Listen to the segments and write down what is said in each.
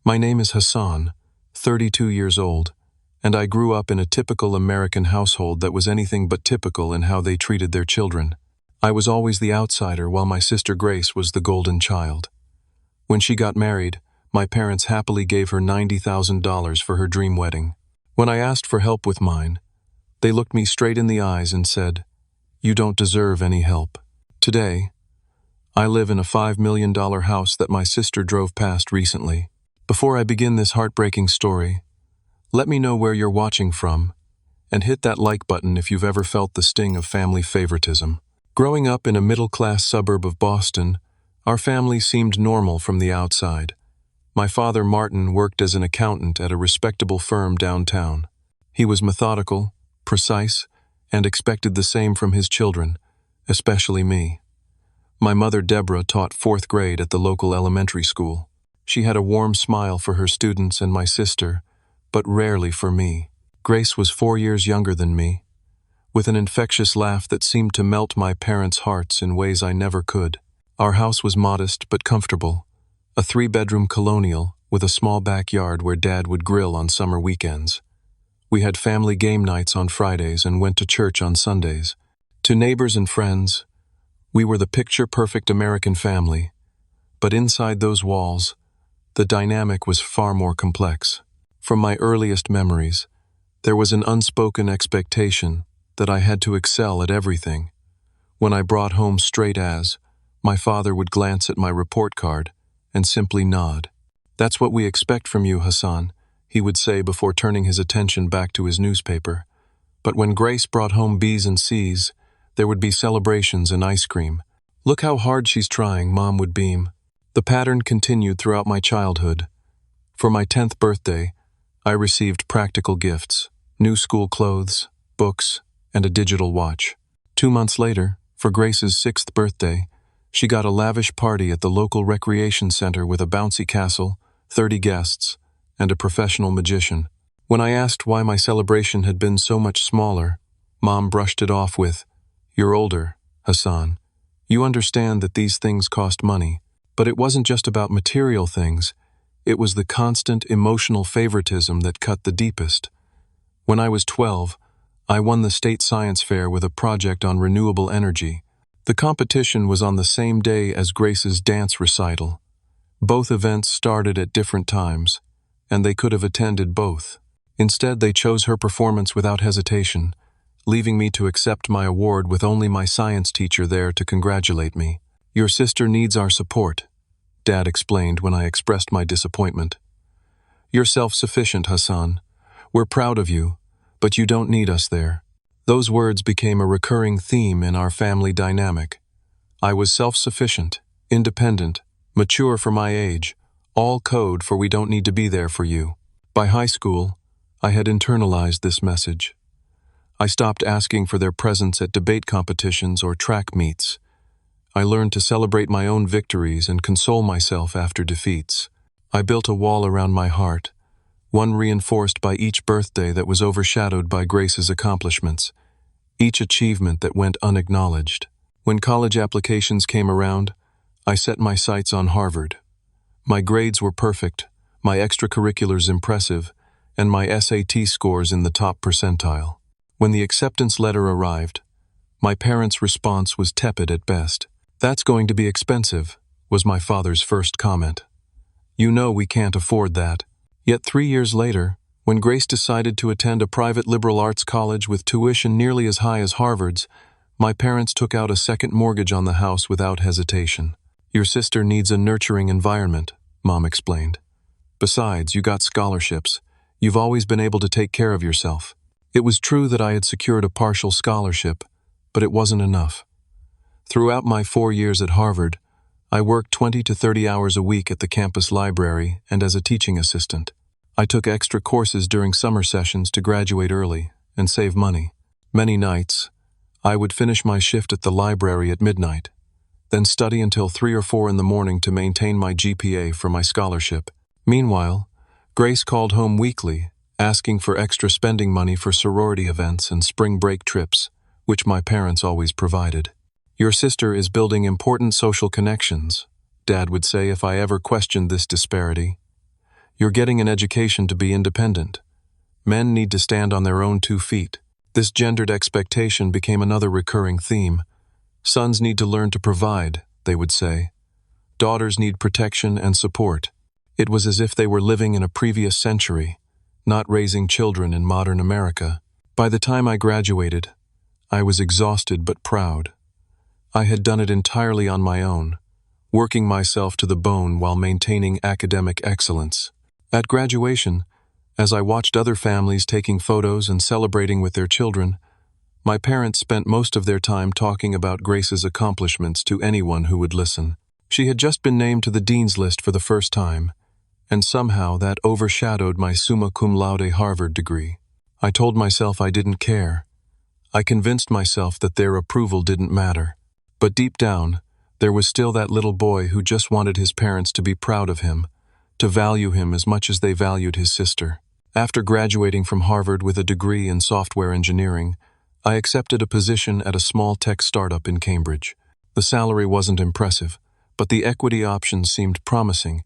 My name is Hassan, 32 years old, and I grew up in a typical American household that was anything but typical in how they treated their children. I was always the outsider while my sister Grace was the golden child. When she got married, my parents happily gave her $90,000 for her dream wedding. When I asked for help with mine, they looked me straight in the eyes and said, "You don't deserve any help." Today, I live in a $5 million house that my sister drove past recently. Before I begin this heartbreaking story, let me know where you're watching from, and hit that like button if you've ever felt the sting of family favoritism. Growing up in a middle-class suburb of Boston, our family seemed normal from the outside. My father, Martin, worked as an accountant at a respectable firm downtown. He was methodical, precise, and expected the same from his children, especially me. My mother, Deborah, taught 4th grade at the local elementary school. She had a warm smile for her students and my sister, but rarely for me. Grace was 4 years younger than me, with an infectious laugh that seemed to melt my parents' hearts in ways I never could. Our house was modest but comfortable, a 3-bedroom colonial with a small backyard where Dad would grill on summer weekends. We had family game nights on Fridays and went to church on Sundays. To neighbors and friends, we were the picture-perfect American family, but inside those walls, the dynamic was far more complex. From my earliest memories, there was an unspoken expectation that I had to excel at everything. When I brought home straight A's, my father would glance at my report card and simply nod. "That's what we expect from you, Hassan," he would say before turning his attention back to his newspaper. But when Grace brought home B's and C's, there would be celebrations and ice cream. "Look how hard she's trying," Mom would beam. The pattern continued throughout my childhood. For my 10th birthday, I received practical gifts, new school clothes, books, and a digital watch. 2 months later, for Grace's 6th birthday, she got a lavish party at the local recreation center with a bouncy castle, 30 guests, and a professional magician. When I asked why my celebration had been so much smaller, Mom brushed it off with, "You're older, Hassan. You understand that these things cost money." But it wasn't just about material things. It was the constant emotional favoritism that cut the deepest. When I was 12, I won the state science fair with a project on renewable energy. The competition was on the same day as Grace's dance recital. Both events started at different times, and they could have attended both. Instead, they chose her performance without hesitation, leaving me to accept my award with only my science teacher there to congratulate me. "Your sister needs our support," Dad explained when I expressed my disappointment. "You're self-sufficient, Hassan. We're proud of you, but you don't need us there." Those words became a recurring theme in our family dynamic. I was self-sufficient, independent, mature for my age, all code for "we don't need to be there for you." By high school, I had internalized this message. I stopped asking for their presence at debate competitions or track meets. I learned to celebrate my own victories and console myself after defeats. I built a wall around my heart, one reinforced by each birthday that was overshadowed by Grace's accomplishments, each achievement that went unacknowledged. When college applications came around, I set my sights on Harvard. My grades were perfect, my extracurriculars impressive, and my SAT scores in the top percentile. When the acceptance letter arrived, my parents' response was tepid at best. "That's going to be expensive," was my father's first comment. "You know we can't afford that." Yet 3 years later, when Grace decided to attend a private liberal arts college with tuition nearly as high as Harvard's, my parents took out a second mortgage on the house without hesitation. "Your sister needs a nurturing environment," Mom explained. "Besides, you got scholarships. You've always been able to take care of yourself." It was true that I had secured a partial scholarship, but it wasn't enough. Throughout my 4 years at Harvard, I worked 20 to 30 hours a week at the campus library and as a teaching assistant. I took extra courses during summer sessions to graduate early and save money. Many nights, I would finish my shift at the library at midnight, then study until 3 or 4 in the morning to maintain my GPA for my scholarship. Meanwhile, Grace called home weekly, asking for extra spending money for sorority events and spring break trips, which my parents always provided. "Your sister is building important social connections," Dad would say if I ever questioned this disparity. You're getting an education to be independent. Men need to stand on their own 2 feet. This gendered expectation became another recurring theme. Sons need to learn to provide, they would say. Daughters need protection and support. It was as if they were living in a previous century, not raising children in modern America. By the time I graduated, I was exhausted but proud. I had done it entirely on my own, working myself to the bone while maintaining academic excellence. At graduation, as I watched other families taking photos and celebrating with their children, my parents spent most of their time talking about Grace's accomplishments to anyone who would listen. She had just been named to the dean's list for the first time, and somehow that overshadowed my summa cum laude Harvard degree. I told myself I didn't care. I convinced myself that their approval didn't matter. But deep down, there was still that little boy who just wanted his parents to be proud of him, to value him as much as they valued his sister. After graduating from Harvard with a degree in software engineering, I accepted a position at a small tech startup in Cambridge. The salary wasn't impressive, but the equity options seemed promising,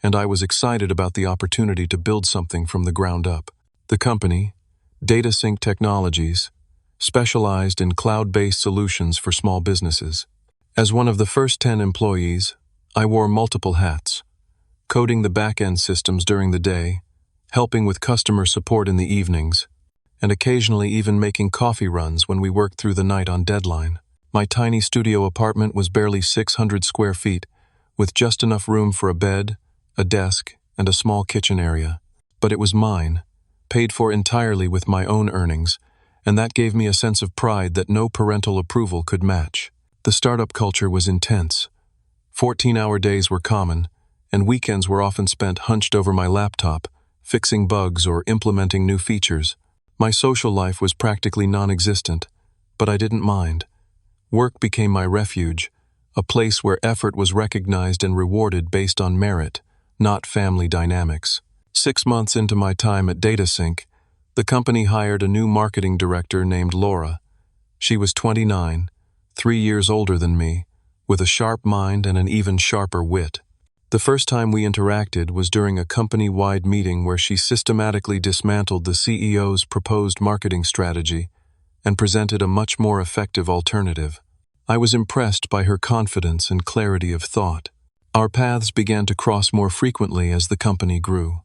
and I was excited about the opportunity to build something from the ground up. The company, DataSync Technologies, specialized in cloud-based solutions for small businesses. As one of the first 10 employees, I wore multiple hats, coding the back-end systems during the day, helping with customer support in the evenings, and occasionally even making coffee runs when we worked through the night on deadline. My tiny studio apartment was barely 600 square feet, with just enough room for a bed, a desk, and a small kitchen area. But it was mine, paid for entirely with my own earnings, and that gave me a sense of pride that no parental approval could match. The startup culture was intense. 14-hour days were common, and weekends were often spent hunched over my laptop, fixing bugs or implementing new features. My social life was practically non-existent, but I didn't mind. Work became my refuge, a place where effort was recognized and rewarded based on merit, not family dynamics. 6 months into my time at DataSync, the company hired a new marketing director named Laura. She was 29, 3 years older than me, with a sharp mind and an even sharper wit. The first time we interacted was during a company-wide meeting where she systematically dismantled the CEO's proposed marketing strategy and presented a much more effective alternative. I was impressed by her confidence and clarity of thought. Our paths began to cross more frequently as the company grew.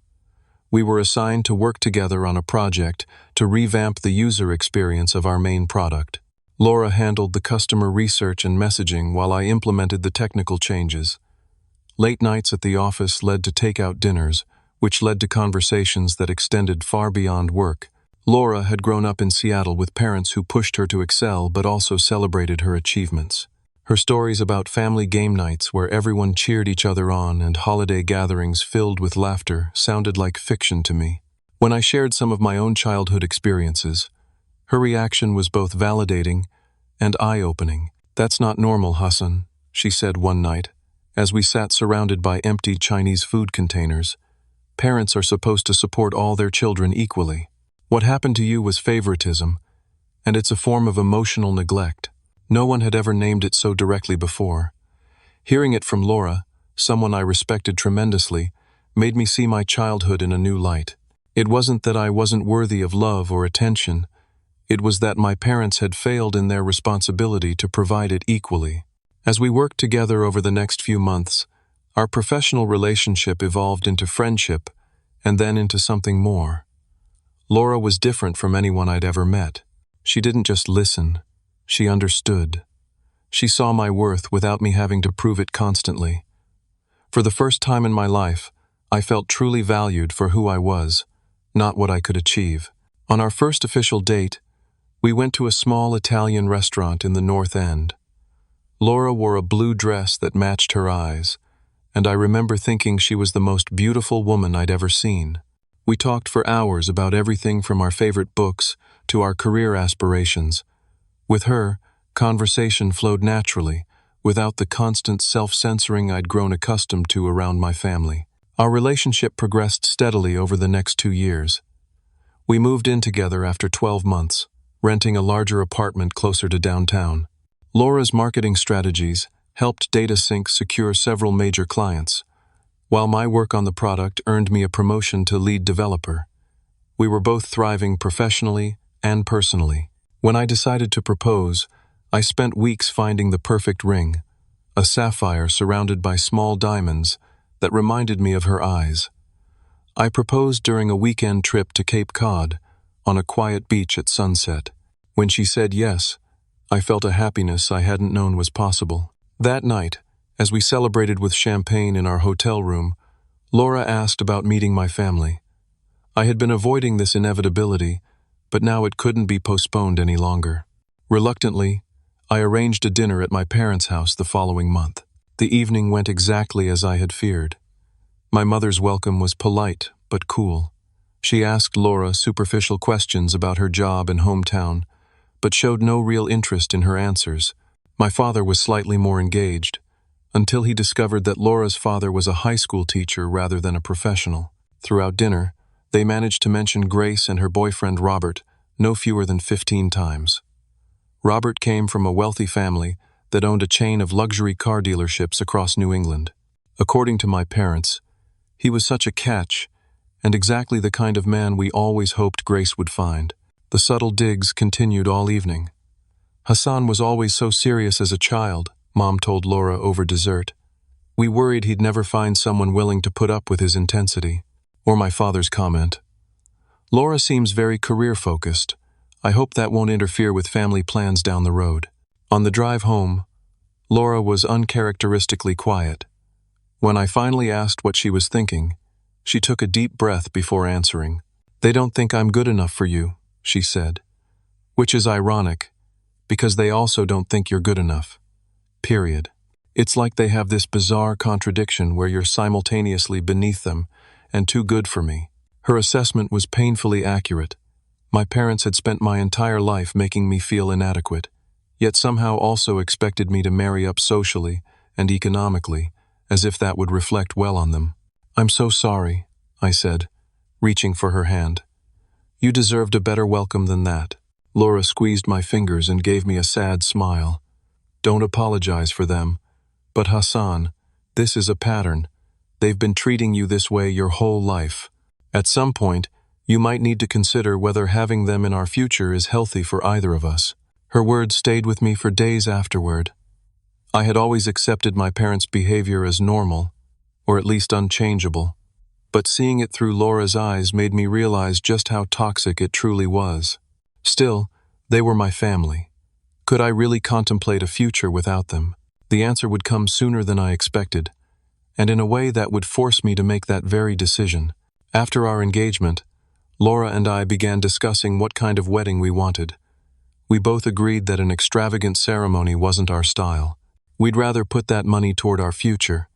We were assigned to work together on a project to revamp the user experience of our main product. Laura handled the customer research and messaging while I implemented the technical changes. Late nights at the office led to takeout dinners, which led to conversations that extended far beyond work. Laura had grown up in Seattle with parents who pushed her to excel but also celebrated her achievements. Her stories about family game nights where everyone cheered each other on and holiday gatherings filled with laughter sounded like fiction to me. When I shared some of my own childhood experiences, her reaction was both validating and eye-opening. "That's not normal, Hassan," she said one night, as we sat surrounded by empty Chinese food containers. "Parents are supposed to support all their children equally. What happened to you was favoritism, and it's a form of emotional neglect." No one had ever named it so directly before. Hearing it from Laura, someone I respected tremendously, made me see my childhood in a new light. It wasn't that I wasn't worthy of love or attention. It was that my parents had failed in their responsibility to provide it equally. As we worked together over the next few months, our professional relationship evolved into friendship and then into something more. Laura was different from anyone I'd ever met. She didn't just listen. She understood. She saw my worth without me having to prove it constantly. For the first time in my life, I felt truly valued for who I was, not what I could achieve. On our first official date, we went to a small Italian restaurant in the North End. Laura wore a blue dress that matched her eyes, and I remember thinking she was the most beautiful woman I'd ever seen. We talked for hours about everything from our favorite books to our career aspirations. With her, conversation flowed naturally, without the constant self-censoring I'd grown accustomed to around my family. Our relationship progressed steadily over the next 2 years. We moved in together after 12 months, renting a larger apartment closer to downtown. Laura's marketing strategies helped DataSync secure several major clients, while my work on the product earned me a promotion to lead developer. We were both thriving professionally and personally. When I decided to propose, I spent weeks finding the perfect ring, a sapphire surrounded by small diamonds that reminded me of her eyes. I proposed during a weekend trip to Cape Cod, on a quiet beach at sunset. When she said yes, I felt a happiness I hadn't known was possible. That night, as we celebrated with champagne in our hotel room, Laura asked about meeting my family. I had been avoiding this inevitability, but now it couldn't be postponed any longer. Reluctantly, I arranged a dinner at my parents' house the following month. The evening went exactly as I had feared. My mother's welcome was polite but cool. She asked Laura superficial questions about her job and hometown, but showed no real interest in her answers. My father was slightly more engaged, until he discovered that Laura's father was a high school teacher rather than a professional. Throughout dinner, they managed to mention Grace and her boyfriend Robert no fewer than 15 times. Robert came from a wealthy family that owned a chain of luxury car dealerships across New England. According to my parents, he was such a catch, and exactly the kind of man we always hoped Grace would find. The subtle digs continued all evening. Hassan was always so serious as a child, Mom told Laura over dessert. We worried he'd never find someone willing to put up with his intensity. Or my father's comment, Laura seems very career-focused. I hope that won't interfere with family plans down the road. On the drive home, Laura was uncharacteristically quiet. When I finally asked what she was thinking, she took a deep breath before answering. They don't think I'm good enough for you, she said. Which is ironic, because they also don't think you're good enough. Period. It's like they have this bizarre contradiction where you're simultaneously beneath them and too good for me. Her assessment was painfully accurate. My parents had spent my entire life making me feel inadequate, yet somehow also expected me to marry up socially and economically, as if that would reflect well on them. I'm so sorry, I said, reaching for her hand. You deserved a better welcome than that. Laura squeezed my fingers and gave me a sad smile. Don't apologize for them. But Hassan, this is a pattern. They've been treating you this way your whole life. At some point, you might need to consider whether having them in our future is healthy for either of us. Her words stayed with me for days afterward. I had always accepted my parents' behavior as normal, or at least unchangeable. But seeing it through Laura's eyes made me realize just how toxic it truly was. Still, they were my family. Could I really contemplate a future without them? The answer would come sooner than I expected, and in a way that would force me to make that very decision. After our engagement, Laura and I began discussing what kind of wedding we wanted. We both agreed that an extravagant ceremony wasn't our style. We'd rather put that money toward our future,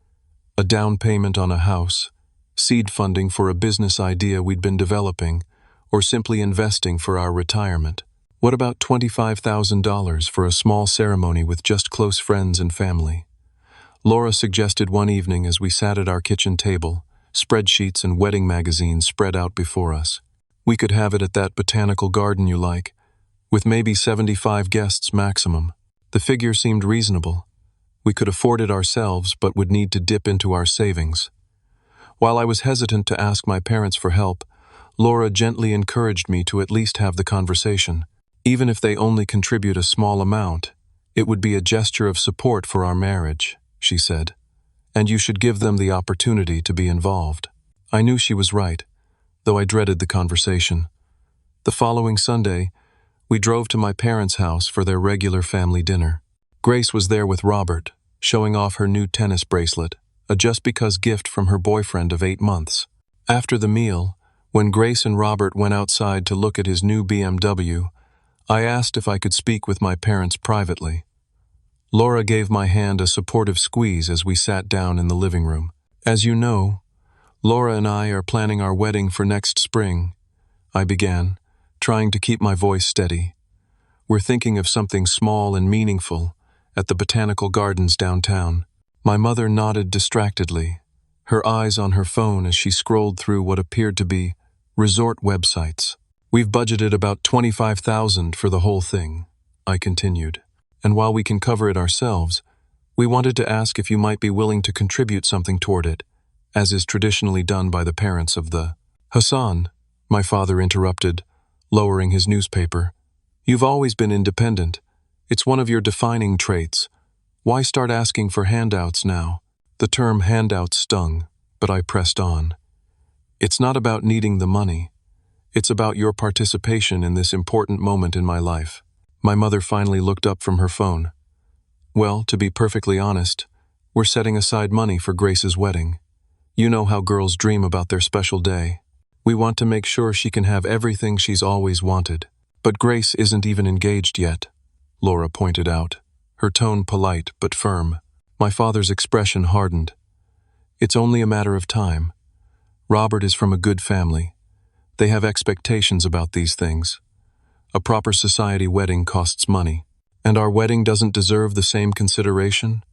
a down payment on a house, seed funding for a business idea we'd been developing, or simply investing for our retirement. What about $25,000 for a small ceremony with just close friends and family? Laura suggested one evening as we sat at our kitchen table, spreadsheets and wedding magazines spread out before us. We could have it at that botanical garden you like, with maybe 75 guests maximum. The figure seemed reasonable. We could afford it ourselves, but would need to dip into our savings. While I was hesitant to ask my parents for help, Laura gently encouraged me to at least have the conversation. Even if they only contribute a small amount, it would be a gesture of support for our marriage, she said, and you should give them the opportunity to be involved. I knew she was right, though I dreaded the conversation. The following Sunday, we drove to my parents' house for their regular family dinner. Grace was there with Robert, showing off her new tennis bracelet, a just-because gift from her boyfriend of 8 months. After the meal, when Grace and Robert went outside to look at his new BMW, I asked if I could speak with my parents privately. Laura gave my hand a supportive squeeze as we sat down in the living room. As you know, Laura and I are planning our wedding for next spring, I began, trying to keep my voice steady. We're thinking of something small and meaningful at the botanical gardens downtown. My mother nodded distractedly, her eyes on her phone as she scrolled through what appeared to be resort websites. We've budgeted about $25,000 for the whole thing, I continued. And while we can cover it ourselves, we wanted to ask if you might be willing to contribute something toward it, as is traditionally done by the parents of the Hassan, my father interrupted, lowering his newspaper. You've always been independent. It's one of your defining traits. Why start asking for handouts now? The term handout stung, but I pressed on. It's not about needing the money. It's about your participation in this important moment in my life. My mother finally looked up from her phone. Well, to be perfectly honest, we're setting aside money for Grace's wedding. You know how girls dream about their special day. We want to make sure she can have everything she's always wanted. But Grace isn't even engaged yet, Laura pointed out, her tone polite but firm. My father's expression hardened. It's only a matter of time. Robert is from a good family. They have expectations about these things. A proper society wedding costs money. And our wedding doesn't deserve the same consideration?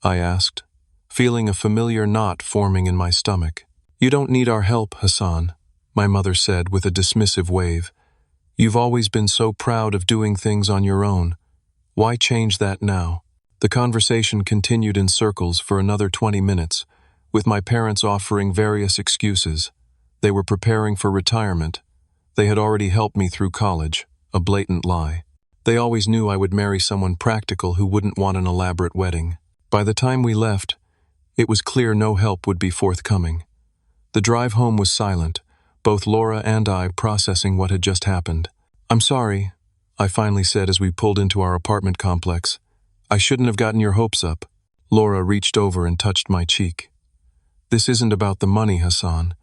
I asked, feeling a familiar knot forming in my stomach. You don't need our help, Hassan, my mother said with a dismissive wave. You've always been so proud of doing things on your own. Why change that now? The conversation continued in circles for another 20 minutes, with my parents offering various excuses. They were preparing for retirement. They had already helped me through college, a blatant lie. They always knew I would marry someone practical who wouldn't want an elaborate wedding. By the time we left, it was clear no help would be forthcoming. The drive home was silent, both Laura and I processing what had just happened. I'm sorry, I finally said as we pulled into our apartment complex. I shouldn't have gotten your hopes up. Laura reached over and touched my cheek. This isn't about the money, Hassan.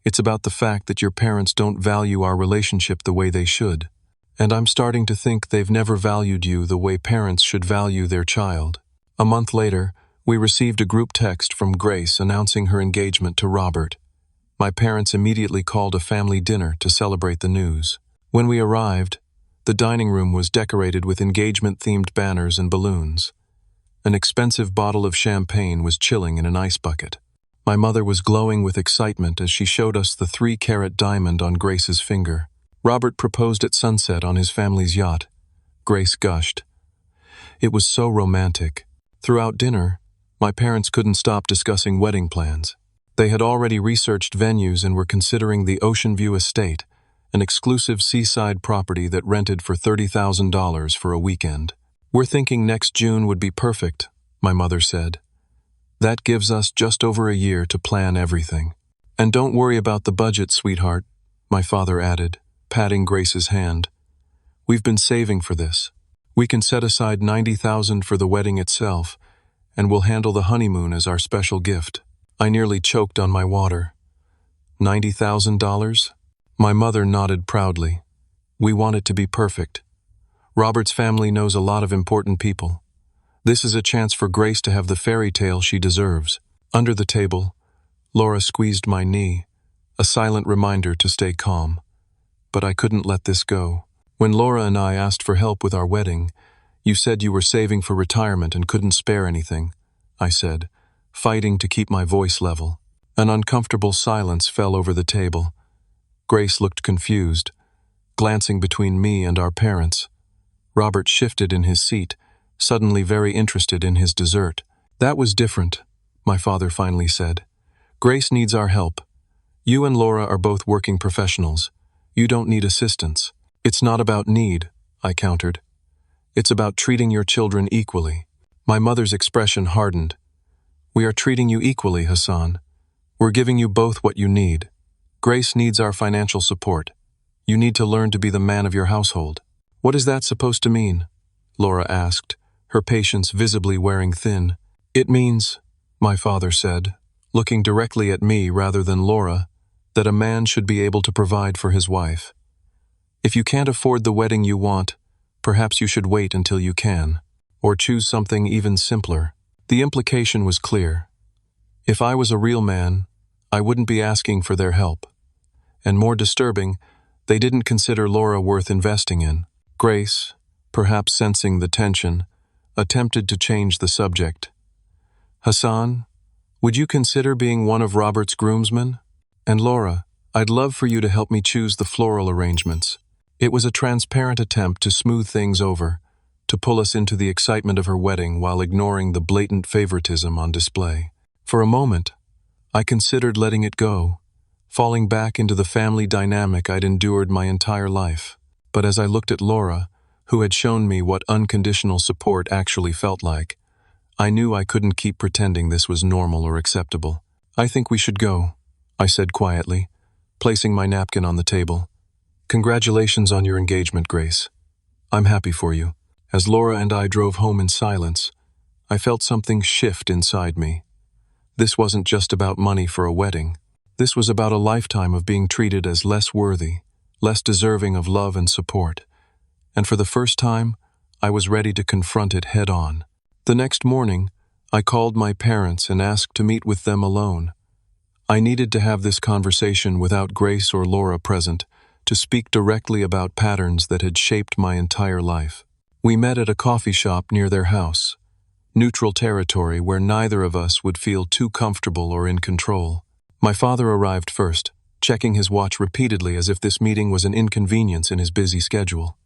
It's about the fact that your parents don't value our relationship the way they should. And I'm starting to think they've never valued you the way parents should value their child. A month later, we received a group text from Grace announcing her engagement to Robert. My parents immediately called a family dinner to celebrate the news. When we arrived, the dining room was decorated with engagement-themed banners and balloons. An expensive bottle of champagne was chilling in an ice bucket. My mother was glowing with excitement as she showed us the 3-carat diamond on Grace's finger. Robert proposed at sunset on his family's yacht. Grace gushed. It was so romantic. Throughout dinner, my parents couldn't stop discussing wedding plans. They had already researched venues and were considering the Ocean View Estate, an exclusive seaside property that rented for $30,000 for a weekend. We're thinking next June would be perfect, my mother said. That gives us just over a year to plan everything. And don't worry about the budget, sweetheart, my father added, patting Grace's hand. We've been saving for this. We can set aside $90,000 for the wedding itself, and we'll handle the honeymoon as our special gift. I nearly choked on my water. $90,000? My mother nodded proudly. We want it to be perfect. Robert's family knows a lot of important people. This is a chance for Grace to have the fairy tale she deserves. Under the table, Laura squeezed my knee, a silent reminder to stay calm. But I couldn't let this go. When Laura and I asked for help with our wedding, you said you were saving for retirement and couldn't spare anything, I said, fighting to keep my voice level. An uncomfortable silence fell over the table. Grace looked confused, glancing between me and our parents. Robert shifted in his seat, suddenly very interested in his dessert. That was different, my father finally said. Grace needs our help. You and Laura are both working professionals. You don't need assistance. It's not about need, I countered. It's about treating your children equally. My mother's expression hardened. We are treating you equally, Hassan. We're giving you both what you need. Grace needs our financial support. You need to learn to be the man of your household. What is that supposed to mean? Laura asked, her patience visibly wearing thin. It means, my father said, looking directly at me rather than Laura, that a man should be able to provide for his wife. If you can't afford the wedding you want, perhaps you should wait until you can, or choose something even simpler. The implication was clear. If I was a real man, I wouldn't be asking for their help. And more disturbing, they didn't consider Laura worth investing in. Grace, perhaps sensing the tension, attempted to change the subject. Hassan, would you consider being one of Robert's groomsmen? And Laura, I'd love for you to help me choose the floral arrangements. It was a transparent attempt to smooth things over, to pull us into the excitement of her wedding while ignoring the blatant favoritism on display. For a moment, I considered letting it go, falling back into the family dynamic I'd endured my entire life. But as I looked at Laura, who had shown me what unconditional support actually felt like, I knew I couldn't keep pretending this was normal or acceptable. "I think we should go," I said quietly, placing my napkin on the table. "Congratulations on your engagement, Grace. I'm happy for you." As Laura and I drove home in silence, I felt something shift inside me. This wasn't just about money for a wedding. This was about a lifetime of being treated as less worthy, less deserving of love and support. And for the first time, I was ready to confront it head on. The next morning, I called my parents and asked to meet with them alone. I needed to have this conversation without Grace or Laura present, to speak directly about patterns that had shaped my entire life. We met at a coffee shop near their house, neutral territory where neither of us would feel too comfortable or in control. My father arrived first, checking his watch repeatedly as if this meeting was an inconvenience in his busy schedule.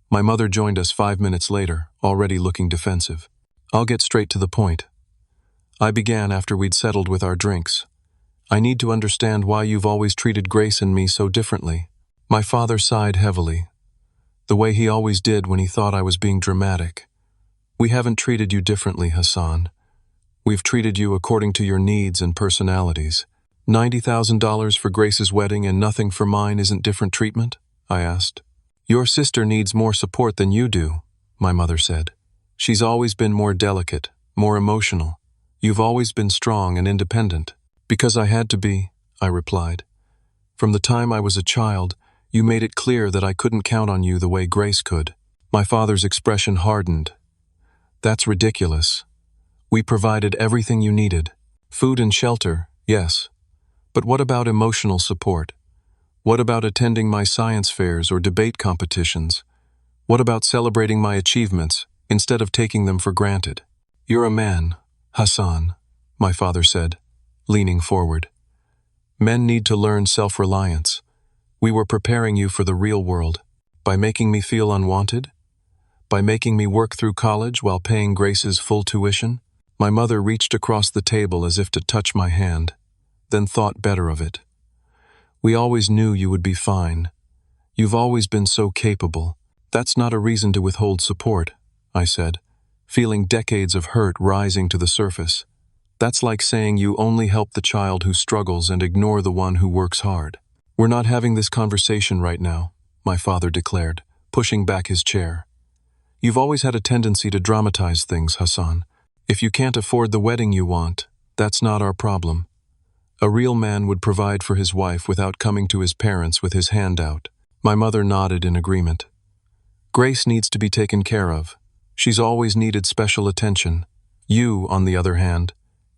My mother joined us 5 minutes later, already looking defensive. "I'll get straight to the point," I began after we'd settled with our drinks. "I need to understand why you've always treated Grace and me so differently." My father sighed heavily, the way he always did when he thought I was being dramatic. "We haven't treated you differently, Hassan. We've treated you according to your needs and personalities. $90,000 for Grace's wedding and nothing for mine isn't different treatment?" I asked. "Your sister needs more support than you do," my mother said. "She's always been more delicate, more emotional. You've always been strong and independent." "Because I had to be," I replied. "From the time I was a child, you made it clear that I couldn't count on you the way Grace could." My father's expression hardened. "That's ridiculous. We provided everything you needed. Food and shelter, yes. But what about emotional support? What about attending my science fairs or debate competitions? What about celebrating my achievements instead of taking them for granted?" "You're a man, Hassan," my father said, leaning forward. "Men need to learn self-reliance. We were preparing you for the real world. By making me feel unwanted? By making me work through college while paying Grace's full tuition?" My mother reached across the table as if to touch my hand, then thought better of it. "We always knew you would be fine. You've always been so capable. That's not a reason to withhold support," I said, feeling decades of hurt rising to the surface. "That's like saying you only help the child who struggles and ignore the one who works hard." "We're not having this conversation right now," my father declared, pushing back his chair. "You've always had a tendency to dramatize things, Hassan. If you can't afford the wedding you want, that's not our problem. A real man would provide for his wife without coming to his parents with his hand out." My mother nodded in agreement. "Grace needs to be taken care of. She's always needed special attention. You, on the other hand,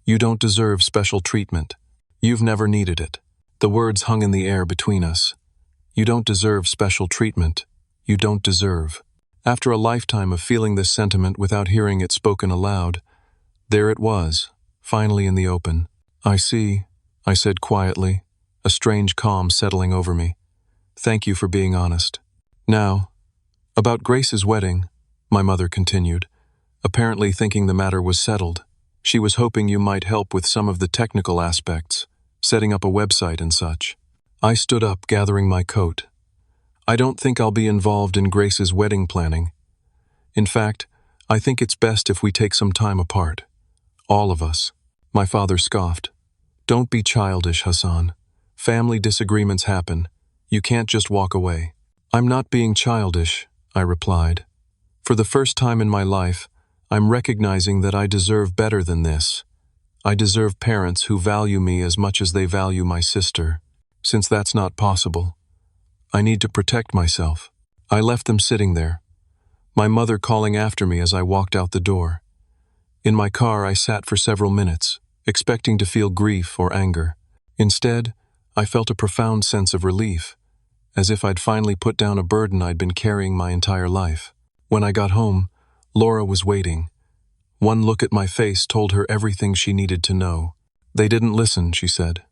you don't deserve special treatment. You've never needed it." The words hung in the air between us. You don't deserve special treatment. You don't deserve. After a lifetime of feeling this sentiment without hearing it spoken aloud, there it was, finally in the open. "I see," I said quietly, a strange calm settling over me. "Thank you for being honest." "Now, about Grace's wedding," my mother continued, apparently thinking the matter was settled. "She was hoping you might help with some of the technical aspects, setting up a website and such." I stood up, gathering my coat. "I don't think I'll be involved in Grace's wedding planning. In fact, I think it's best if we take some time apart. All of us." My father scoffed. "Don't be childish, Hassan. Family disagreements happen. You can't just walk away." "I'm not being childish," I replied. "For the first time in my life, I'm recognizing that I deserve better than this. I deserve parents who value me as much as they value my sister. Since that's not possible, I need to protect myself." I left them sitting there, my mother calling after me as I walked out the door. In my car, I sat for several minutes, expecting to feel grief or anger. Instead, I felt a profound sense of relief, as if I'd finally put down a burden I'd been carrying my entire life. When I got home, Laura was waiting. One look at my face told her everything she needed to know. "They didn't listen," she said.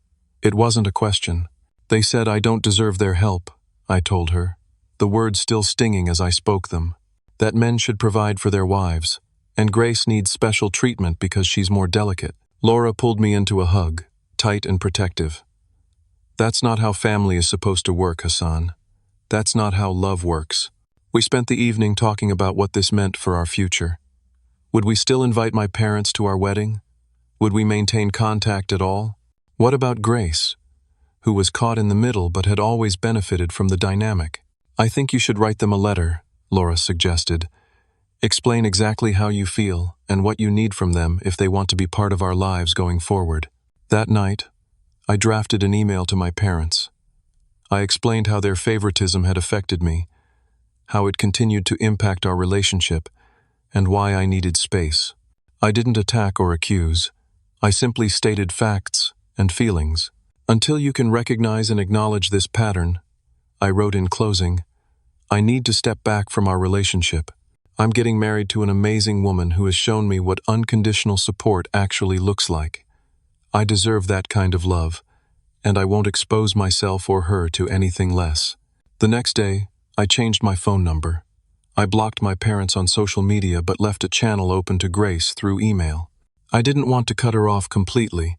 "It wasn't a question. They said I don't deserve their help," I told her, the words still stinging as I spoke them. "That men should provide for their wives, and Grace needs special treatment because she's more delicate." Laura pulled me into a hug, tight and protective. That's not how family is supposed to work, Hassan. That's not how love works. We spent the evening talking about what this meant for our future. Would we still invite my parents to our wedding? Would we maintain contact at all? What about Grace, who was caught in the middle but had always benefited from the dynamic? I think you should write them a letter, Laura suggested. Explain exactly how you feel and what you need from them if they want to be part of our lives going forward. That night, I drafted an email to my parents. I explained how their favoritism had affected me, how it continued to impact our relationship, and why I needed space. I didn't attack or accuse. I simply stated facts and feelings. Until you can recognize and acknowledge this pattern, I wrote in closing, I need to step back from our relationship. I'm getting married to an amazing woman who has shown me what unconditional support actually looks like. I deserve that kind of love, and I won't expose myself or her to anything less. The next day, I changed my phone number. I blocked my parents on social media but left a channel open to Grace through email. I didn't want to cut her off completely,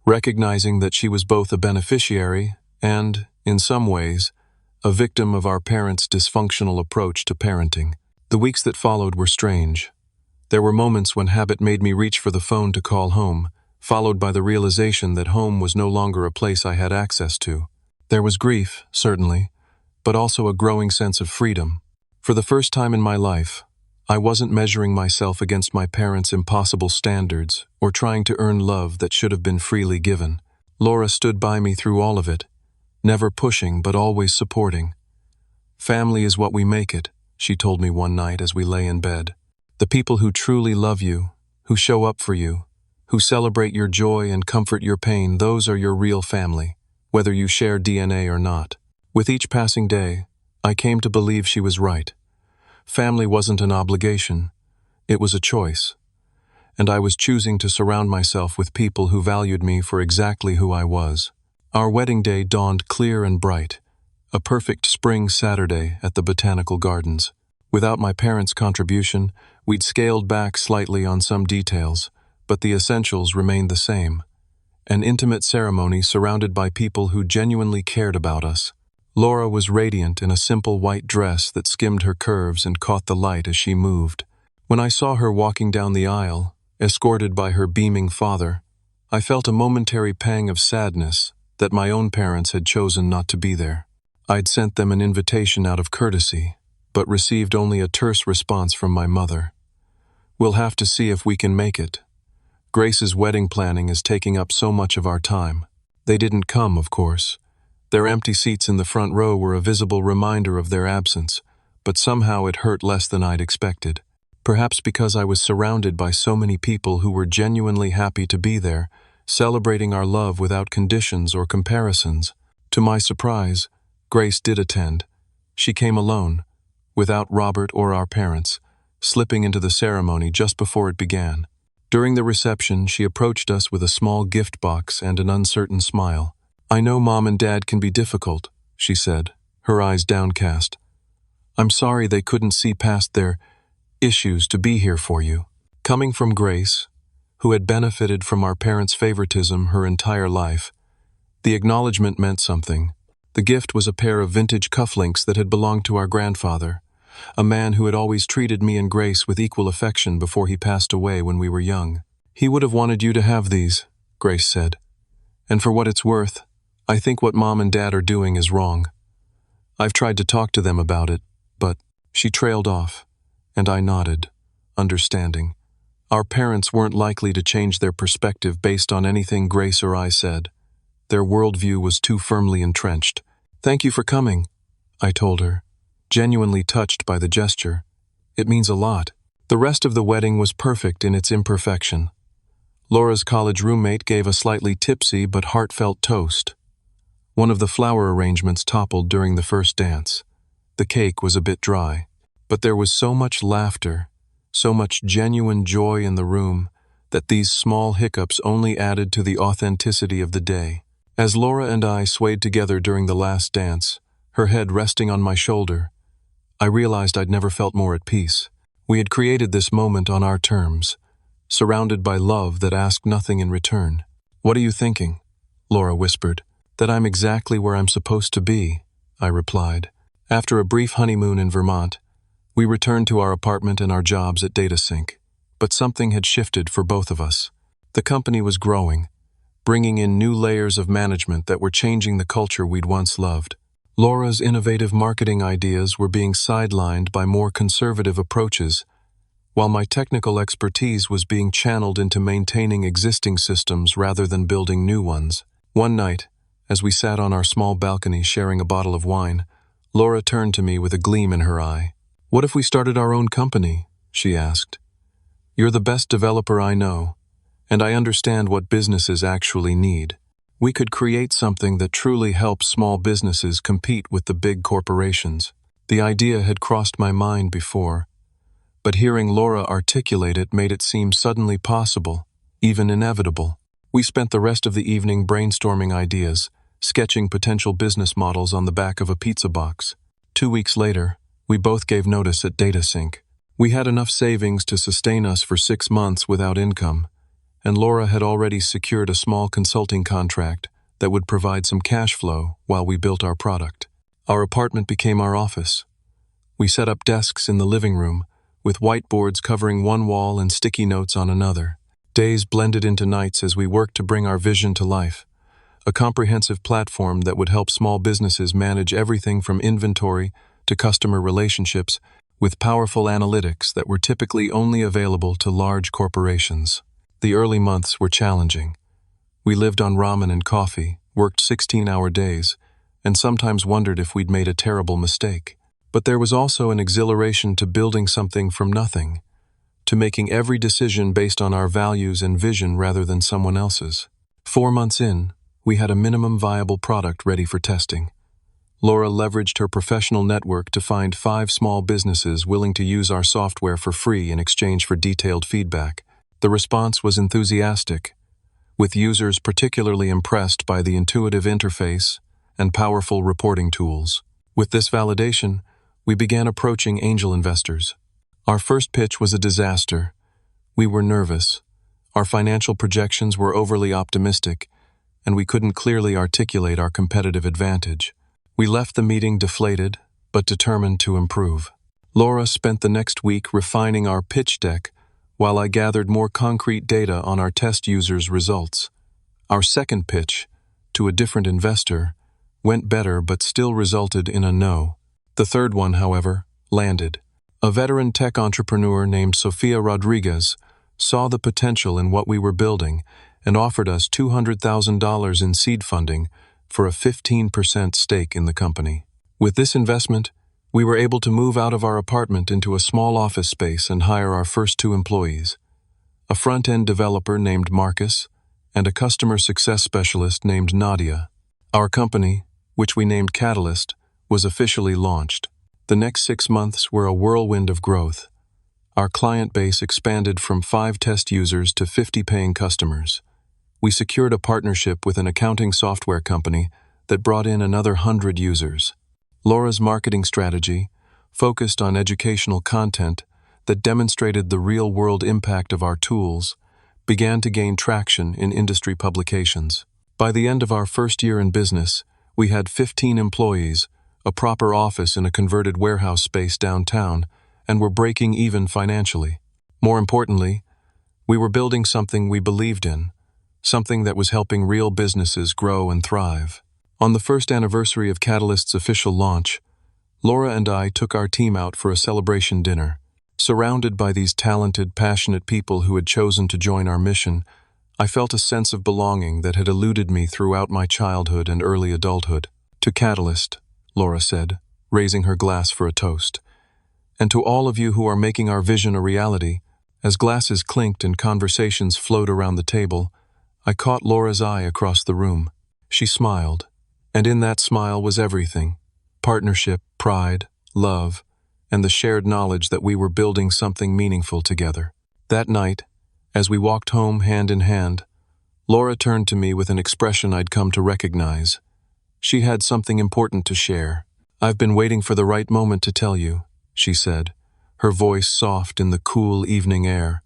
recognizing that she was both a beneficiary and, in some ways, a victim of our parents' dysfunctional approach to parenting. The weeks that followed were strange. There were moments when habit made me reach for the phone to call home, followed by the realization that home was no longer a place I had access to. There was grief, certainly, but also a growing sense of freedom. For the first time in my life, I wasn't measuring myself against my parents' impossible standards or trying to earn love that should have been freely given. Laura stood by me through all of it, never pushing but always supporting. Family is what we make it, she told me one night as we lay in bed. The people who truly love you, who show up for you, who celebrate your joy and comfort your pain, those are your real family, whether you share DNA or not. With each passing day, I came to believe she was right. Family wasn't an obligation, it was a choice. And I was choosing to surround myself with people who valued me for exactly who I was. Our wedding day dawned clear and bright, a perfect spring Saturday at the Botanical Gardens. Without my parents' contribution, we'd scaled back slightly on some details, but the essentials remained the same. An intimate ceremony surrounded by people who genuinely cared about us. Laura was radiant in a simple white dress that skimmed her curves and caught the light as she moved. When I saw her walking down the aisle, escorted by her beaming father, I felt a momentary pang of sadness that my own parents had chosen not to be there. I'd sent them an invitation out of courtesy, but received only a terse response from my mother. We'll have to see if we can make it. Grace's wedding planning is taking up so much of our time. They didn't come, of course. Their empty seats in the front row were a visible reminder of their absence, but somehow it hurt less than I'd expected. Perhaps because I was surrounded by so many people who were genuinely happy to be there, celebrating our love without conditions or comparisons. To my surprise, Grace did attend. She came alone, without Robert or our parents, slipping into the ceremony just before it began. During the reception, she approached us with a small gift box and an uncertain smile. I know Mom and Dad can be difficult, she said, her eyes downcast. I'm sorry they couldn't see past their issues to be here for you. Coming from Grace, who had benefited from our parents' favoritism her entire life, the acknowledgement meant something. The gift was a pair of vintage cufflinks that had belonged to our grandfather, a man who had always treated me and Grace with equal affection before he passed away when we were young. He would have wanted you to have these, Grace said. And for what it's worth, I think what Mom and Dad are doing is wrong. I've tried to talk to them about it, but she trailed off, and I nodded, understanding. Our parents weren't likely to change their perspective based on anything Grace or I said. Their worldview was too firmly entrenched. Thank you for coming, I told her, genuinely touched by the gesture. It means a lot. The rest of the wedding was perfect in its imperfection. Laura's college roommate gave a slightly tipsy but heartfelt toast. One of the flower arrangements toppled during the first dance. The cake was a bit dry, but there was so much laughter, so much genuine joy in the room, that these small hiccups only added to the authenticity of the day. As Laura and I swayed together during the last dance, her head resting on my shoulder, I realized I'd never felt more at peace. We had created this moment on our terms, surrounded by love that asked nothing in return. What are you thinking? Laura whispered. That I'm exactly where I'm supposed to be, I replied. After a brief honeymoon in Vermont, we returned to our apartment and our jobs at DataSync. But something had shifted for both of us. The company was growing, bringing in new layers of management that were changing the culture we'd once loved. Laura's innovative marketing ideas were being sidelined by more conservative approaches, while my technical expertise was being channeled into maintaining existing systems rather than building new ones. One night, as we sat on our small balcony sharing a bottle of wine, Laura turned to me with a gleam in her eye. "What if we started our own company?" she asked. "You're the best developer I know, and I understand what businesses actually need. We could create something that truly helps small businesses compete with the big corporations." The idea had crossed my mind before, but hearing Laura articulate it made it seem suddenly possible, even inevitable. We spent the rest of the evening brainstorming ideas, sketching potential business models on the back of a pizza box. 2 weeks later, we both gave notice at DataSync. We had enough savings to sustain us for 6 months without income, and Laura had already secured a small consulting contract that would provide some cash flow while we built our product. Our apartment became our office. We set up desks in the living room, with whiteboards covering one wall and sticky notes on another. Days blended into nights as we worked to bring our vision to life, a comprehensive platform that would help small businesses manage everything from inventory to customer relationships, with powerful analytics that were typically only available to large corporations. The early months were challenging. We lived on ramen and coffee, worked 16-hour days, and sometimes wondered if we'd made a terrible mistake. But there was also an exhilaration to building something from nothing, to making every decision based on our values and vision rather than someone else's. 4 months in, we had a minimum viable product ready for testing. Laura leveraged her professional network to find 5 small businesses willing to use our software for free in exchange for detailed feedback. The response was enthusiastic, with users particularly impressed by the intuitive interface and powerful reporting tools. With this validation, we began approaching angel investors. Our first pitch was a disaster. We were nervous. Our financial projections were overly optimistic, and we couldn't clearly articulate our competitive advantage. We left the meeting deflated, but determined to improve. Laura spent the next week refining our pitch deck, while I gathered more concrete data on our test users' results. Our second pitch, to a different investor, went better but still resulted in a no. The third one, however, landed. A veteran tech entrepreneur named Sofia Rodriguez saw the potential in what we were building and offered us $200,000 in seed funding for a 15% stake in the company. With this investment, we were able to move out of our apartment into a small office space and hire our first 2 employees, a front-end developer named Marcus and a customer success specialist named Nadia. Our company, which we named Catalyst, was officially launched. The next 6 months were a whirlwind of growth. Our client base expanded from 5 test users to 50 paying customers. We secured a partnership with an accounting software company that brought in another 100 users. Laura's marketing strategy focused on educational content that demonstrated the real-world impact of our tools began to gain traction in industry publications. By the end of our first year in business, we had 15 employees, a proper office in a converted warehouse space downtown, and were breaking even financially. More importantly, we were building something we believed in, something that was helping real businesses grow and thrive. On the first anniversary of Catalyst's official launch, Laura and I took our team out for a celebration dinner. Surrounded by these talented, passionate people who had chosen to join our mission, I felt a sense of belonging that had eluded me throughout my childhood and early adulthood. "To Catalyst," Laura said, raising her glass for a toast. "And to all of you who are making our vision a reality." As glasses clinked and conversations flowed around the table, I caught Laura's eye across the room. She smiled, and in that smile was everything: partnership, pride, love, and the shared knowledge that we were building something meaningful together. That night, as we walked home hand in hand, Laura turned to me with an expression I'd come to recognize. She had something important to share. "I've been waiting for the right moment to tell you," she said, her voice soft in the cool evening air.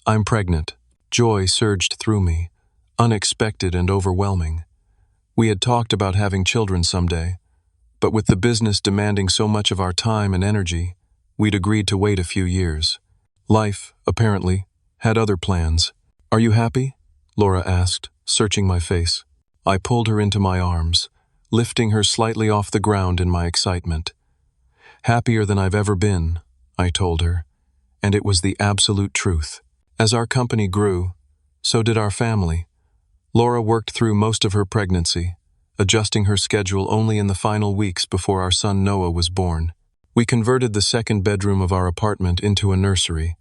"I'm pregnant." Joy surged through me. unexpected and overwhelming. We had talked about having children someday, but with the business demanding so much of our time and energy, we'd agreed to wait a few years. Life, apparently, had other plans. "Are you happy?" Laura asked, searching my face. I pulled her into my arms, lifting her slightly off the ground in my excitement. "Happier than I've ever been," I told her, and it was the absolute truth. As our company grew, so did our family. Laura worked through most of her pregnancy, adjusting her schedule only in the final weeks before our son Noah was born. We converted the second bedroom of our apartment into a nursery,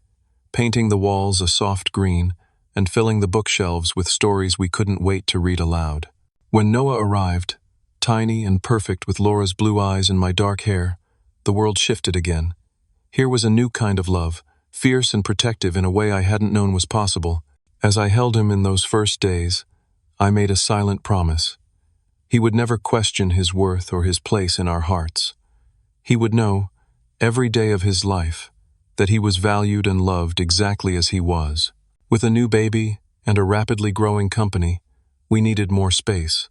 painting the walls a soft green and filling the bookshelves with stories we couldn't wait to read aloud. When Noah arrived, tiny and perfect with Laura's blue eyes and my dark hair, the world shifted again. Here was a new kind of love, fierce and protective in a way I hadn't known was possible. As I held him in those first days, I made a silent promise. He would never question his worth or his place in our hearts. He would know, every day of his life, that he was valued and loved exactly as he was. With a new baby and a rapidly growing company, we needed more space.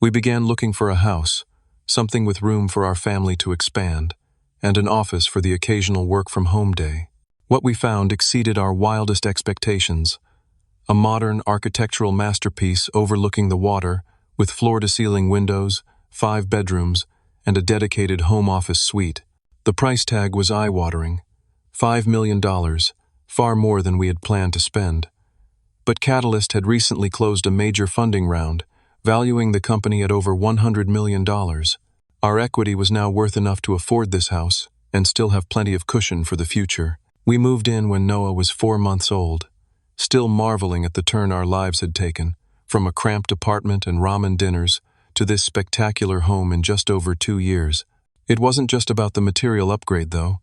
We began looking for a house, something with room for our family to expand, and an office for the occasional work-from-home day. What we found exceeded our wildest expectations. A modern architectural masterpiece overlooking the water, with floor-to-ceiling windows, 5 bedrooms, and a dedicated home office suite. The price tag was eye-watering. $5 million, far more than we had planned to spend. But Catalyst had recently closed a major funding round, valuing the company at over $100 million. Our equity was now worth enough to afford this house and still have plenty of cushion for the future. We moved in when Noah was 4 months old, still marveling at the turn our lives had taken, from a cramped apartment and ramen dinners to this spectacular home in just over 2 years. It wasn't just about the material upgrade, though.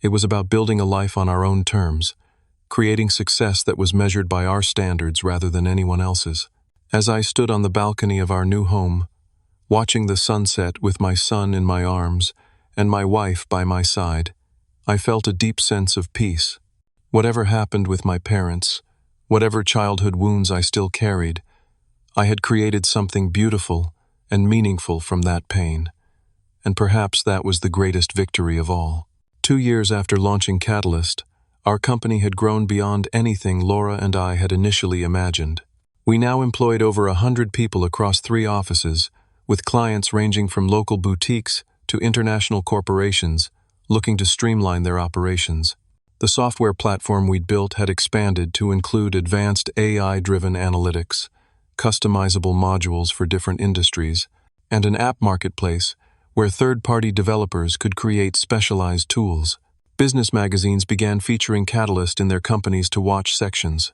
It was about building a life on our own terms, creating success that was measured by our standards rather than anyone else's. As I stood on the balcony of our new home, watching the sunset with my son in my arms and my wife by my side, I felt a deep sense of peace. Whatever happened with my parents, whatever childhood wounds I still carried, I had created something beautiful and meaningful from that pain. And perhaps that was the greatest victory of all. 2 years after launching Catalyst, our company had grown beyond anything Laura and I had initially imagined. We now employed over 100 people across 3 offices, with clients ranging from local boutiques to international corporations looking to streamline their operations. The software platform we'd built had expanded to include advanced AI-driven analytics, customizable modules for different industries, and an app marketplace where third-party developers could create specialized tools. Business magazines began featuring Catalyst in their companies to watch sections.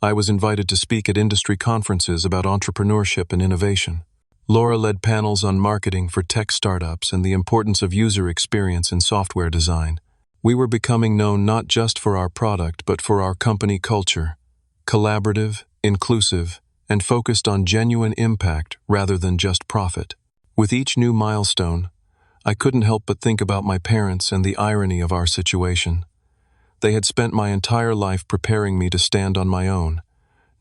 I was invited to speak at industry conferences about entrepreneurship and innovation. Laura led panels on marketing for tech startups and the importance of user experience in software design. We were becoming known not just for our product but for our company culture, collaborative, inclusive, and focused on genuine impact rather than just profit. With each new milestone, I couldn't help but think about my parents and the irony of our situation. They had spent my entire life preparing me to stand on my own,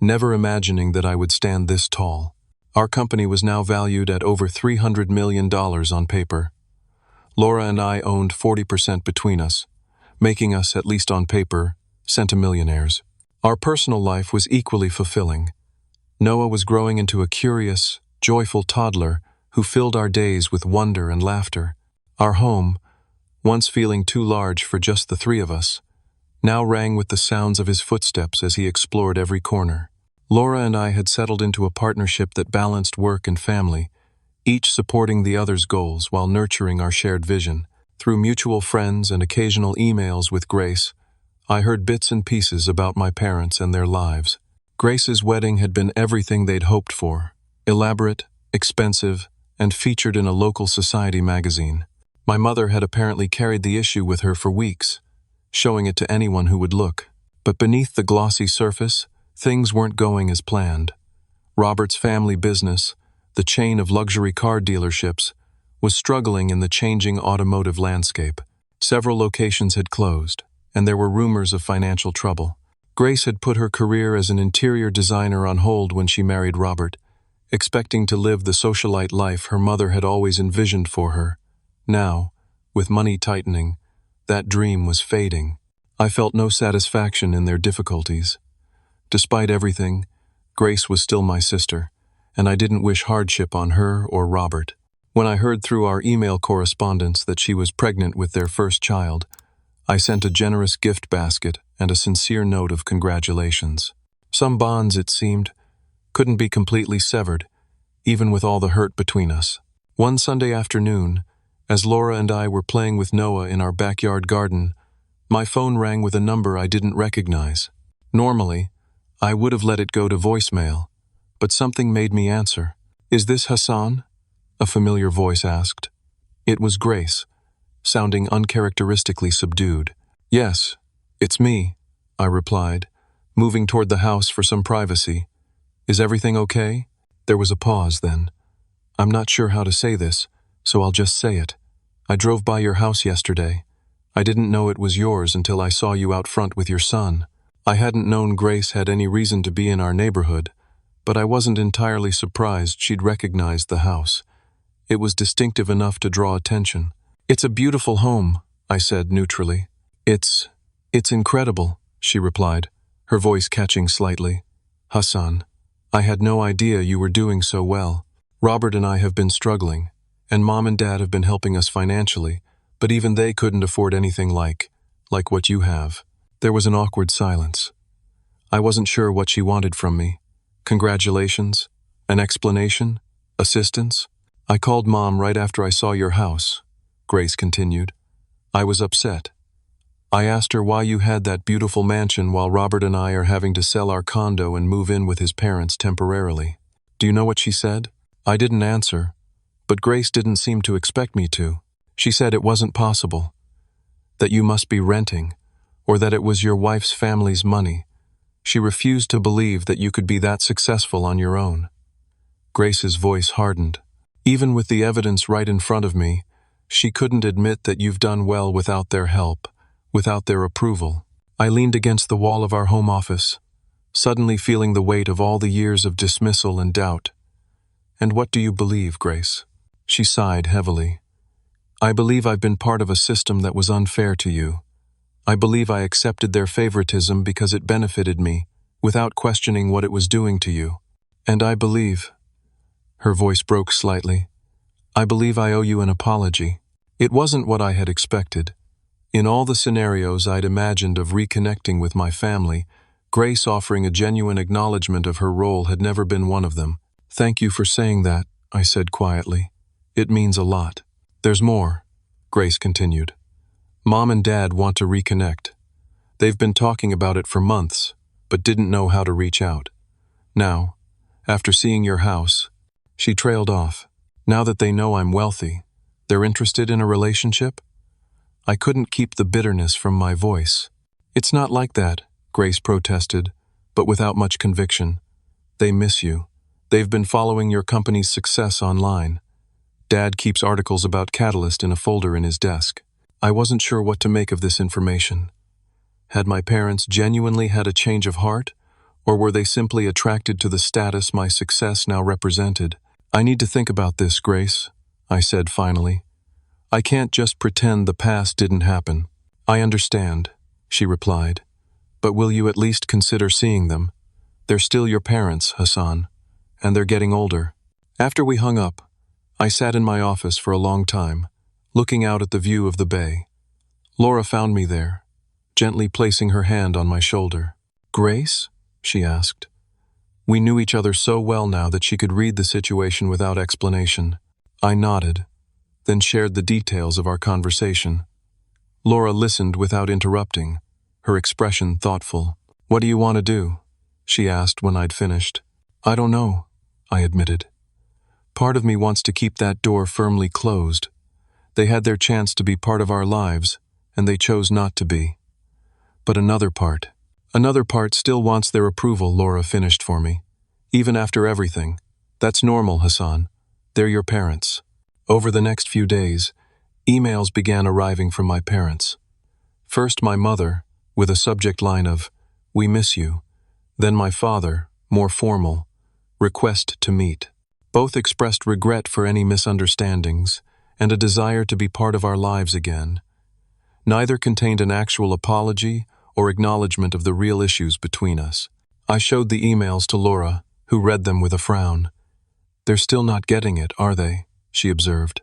never imagining that I would stand this tall. Our company was now valued at over $300 million on paper. Laura and I owned 40% between us, making us, at least on paper, centimillionaires. Our personal life was equally fulfilling. Noah was growing into a curious, joyful toddler who filled our days with wonder and laughter. Our home, once feeling too large for just the 3 of us, now rang with the sounds of his footsteps as he explored every corner. Laura and I had settled into a partnership that balanced work and family, each supporting the other's goals while nurturing our shared vision. Through mutual friends and occasional emails with Grace, I heard bits and pieces about my parents and their lives. Grace's wedding had been everything they'd hoped for: elaborate, expensive, and featured in a local society magazine. My mother had apparently carried the issue with her for weeks, showing it to anyone who would look. But beneath the glossy surface, things weren't going as planned. Robert's family business, the chain of luxury car dealerships, was struggling in the changing automotive landscape. Several locations had closed, and there were rumors of financial trouble. Grace had put her career as an interior designer on hold when she married Robert, expecting to live the socialite life her mother had always envisioned for her. Now, with money tightening, that dream was fading. I felt no satisfaction in their difficulties. Despite everything, Grace was still my sister, and I didn't wish hardship on her or Robert. When I heard through our email correspondence that she was pregnant with their first child, I sent a generous gift basket and a sincere note of congratulations. Some bonds, it seemed, couldn't be completely severed, even with all the hurt between us. One Sunday afternoon, as Laura and I were playing with Noah in our backyard garden, my phone rang with a number I didn't recognize. Normally, I would have let it go to voicemail, but something made me answer. "Is this Hassan?" a familiar voice asked. It was Grace, sounding uncharacteristically subdued. "Yes, it's me," I replied, moving toward the house for some privacy. "Is everything okay?" There was a pause then. "I'm not sure how to say this, so I'll just say it. I drove by your house yesterday. I didn't know it was yours until I saw you out front with your son." I hadn't known Grace had any reason to be in our neighborhood, but I wasn't entirely surprised she'd recognized the house. It was distinctive enough to draw attention. "It's a beautiful home," I said neutrally. It's incredible," she replied, her voice catching slightly. "Hassan, I had no idea you were doing so well. Robert and I have been struggling, and Mom and Dad have been helping us financially, but even they couldn't afford anything like what you have." There was an awkward silence. I wasn't sure what she wanted from me. Congratulations? An explanation? Assistance? "I called Mom right after I saw your house," Grace continued. "I was upset. I asked her why you had that beautiful mansion while Robert and I are having to sell our condo and move in with his parents temporarily. Do you know what she said?" I didn't answer, but Grace didn't seem to expect me to. She said it wasn't possible, that you must be renting, or that it was your wife's family's money. She refused to believe that you could be that successful on your own. Grace's voice hardened. "Even with the evidence right in front of me, she couldn't admit that you've done well without their help, without their approval." I leaned against the wall of our home office, suddenly feeling the weight of all the years of dismissal and doubt. "And what do you believe, Grace?" She sighed heavily. "I believe I've been part of a system that was unfair to you. I believe I accepted their favoritism because it benefited me, without questioning what it was doing to you. And I believe," her voice broke slightly, "I believe I owe you an apology." It wasn't what I had expected. In all the scenarios I'd imagined of reconnecting with my family, Grace offering a genuine acknowledgement of her role had never been one of them. "Thank you for saying that," I said quietly. "It means a lot." "There's more," Grace continued. "Mom and Dad want to reconnect. They've been talking about it for months, but didn't know how to reach out. Now, after seeing your house," she trailed off. "Now that they know I'm wealthy, they're interested in a relationship?" I couldn't keep the bitterness from my voice. "It's not like that," Grace protested, but without much conviction. "They miss you. They've been following your company's success online. Dad keeps articles about Catalyst in a folder in his desk." I wasn't sure what to make of this information. Had my parents genuinely had a change of heart, or were they simply attracted to the status my success now represented? "I need to think about this, Grace," I said finally. "I can't just pretend the past didn't happen." "I understand," she replied, "but will you at least consider seeing them? They're still your parents, Hassan, and they're getting older." After we hung up, I sat in my office for a long time, looking out at the view of the bay. Laura found me there, gently placing her hand on my shoulder. "Grace?" she asked. We knew each other so well now that she could read the situation without explanation. I nodded, then shared the details of our conversation. Laura listened without interrupting, her expression thoughtful. "What do you want to do?" she asked when I'd finished. "I don't know," I admitted. "Part of me wants to keep that door firmly closed. They had their chance to be part of our lives, and they chose not to be. But another part still wants their approval," Laura finished for me. "Even after everything. That's normal, Hassan. They're your parents." Over the next few days, emails began arriving from my parents. First my mother, with a subject line of, "We miss you." Then my father, more formal, "Request to meet." Both expressed regret for any misunderstandings and a desire to be part of our lives again. Neither contained an actual apology or acknowledgement of the real issues between us. I showed the emails to Laura, who read them with a frown. "They're still not getting it, are they?" she observed.